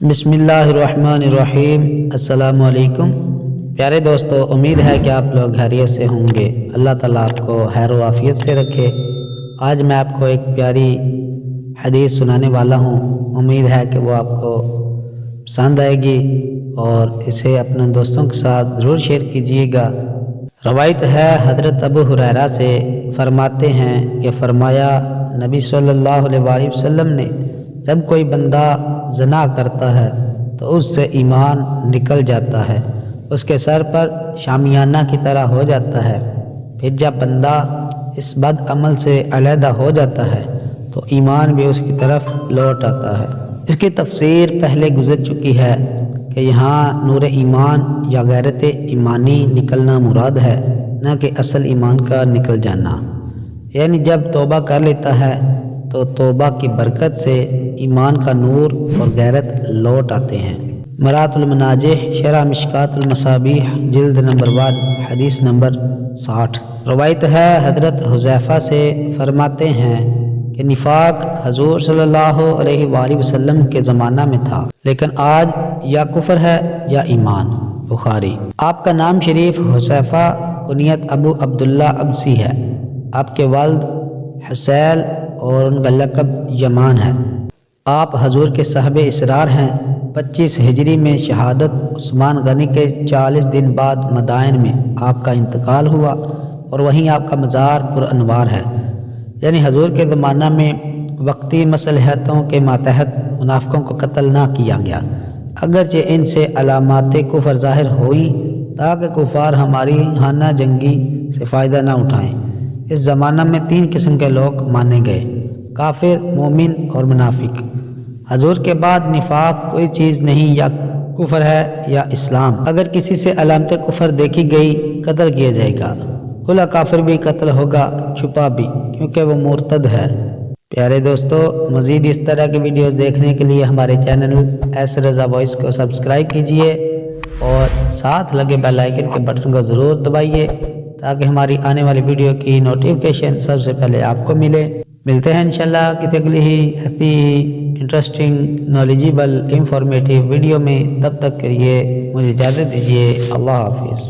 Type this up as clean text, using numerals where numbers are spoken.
بسم اللہ الرحمن الرحیم۔ السلام علیکم پیارے دوستو، امید ہے کہ آپ لوگ خیریت سے ہوں گے۔ اللہ تعالیٰ آپ کو خیر و عافیت سے رکھے۔ آج میں آپ کو ایک پیاری حدیث سنانے والا ہوں، امید ہے کہ وہ آپ کو پسند آئے گی اور اسے اپنے دوستوں کے ساتھ ضرور شیئر کیجیے گا۔ روایت ہے حضرت ابو ہریرہ سے، فرماتے ہیں کہ فرمایا نبی صلی اللہ علیہ وآلہ وسلم نے، جب کوئی بندہ زنا کرتا ہے تو اس سے ایمان نکل جاتا ہے، اس کے سر پر شامیانہ کی طرح ہو جاتا ہے۔ پھر جب بندہ اس بد عمل سے علیحدہ ہو جاتا ہے تو ایمان بھی اس کی طرف لوٹ آتا ہے۔ اس کی تفسیر پہلے گزر چکی ہے کہ یہاں نور ایمان یا غیرت ایمانی نکلنا مراد ہے، نہ کہ اصل ایمان کا نکل جانا، یعنی جب توبہ کر لیتا ہے تو توبہ کی برکت سے ایمان کا نور اور غیرت لوٹ آتے ہیں۔ مرات المناجح شرح مشکات المصابیح جلد نمبر 1 حدیث نمبر 60۔ روایت ہے حضرت حذیفہ سے، فرماتے ہیں کہ نفاق حضور صلی اللہ علیہ وآلہ وسلم کے زمانہ میں تھا، لیکن آج یا کفر ہے یا ایمان۔ بخاری۔ آپ کا نام شریف حذیفہ، کنیت ابو عبداللہ ابسی ہے۔ آپ کے والد حسیل اور ان کا لقب یمان ہے۔ آپ حضور کے صاحب اسرار ہیں۔ 25 ہجری میں شہادت عثمان غنی کے 40 دن بعد مدائن میں آپ کا انتقال ہوا اور وہیں آپ کا مزار پر انوار ہے، یعنی حضور کے زمانہ میں وقتی مصلحتوں کے ماتحت منافقوں کو قتل نہ کیا گیا، اگرچہ ان سے علامات کفر ظاہر ہوئی تاکہ کفار ہماری ہانہ جنگی سے فائدہ نہ اٹھائیں۔ اس زمانہ میں 3 قسم کے لوگ مانے گئے: کافر، مومن اور منافق۔ حضور کے بعد نفاق کوئی چیز نہیں، یا کفر ہے یا اسلام۔ اگر کسی سے علامت کفر دیکھی گئی قتل کیا جائے گا، کھلا کافر بھی قتل ہوگا، چھپا بھی، کیونکہ وہ مرتد ہے۔ پیارے دوستو، مزید اس طرح کی ویڈیوز دیکھنے کے لیے ہمارے چینل ایس رضا وائس کو سبسکرائب کیجئے اور ساتھ لگے بیل آئیکن کے بٹن کو ضرور دبائیے تاکہ ہماری آنے والی ویڈیو کی نوٹیفیکیشن سب سے پہلے آپ کو ملے۔ ملتے ہیں انشاءاللہ کسی اگلی ہی انٹرسٹنگ، نالجیبل، انفارمیٹیو ویڈیو میں۔ تب تک کے لیے مجھے اجازت دیجیے۔ اللہ حافظ۔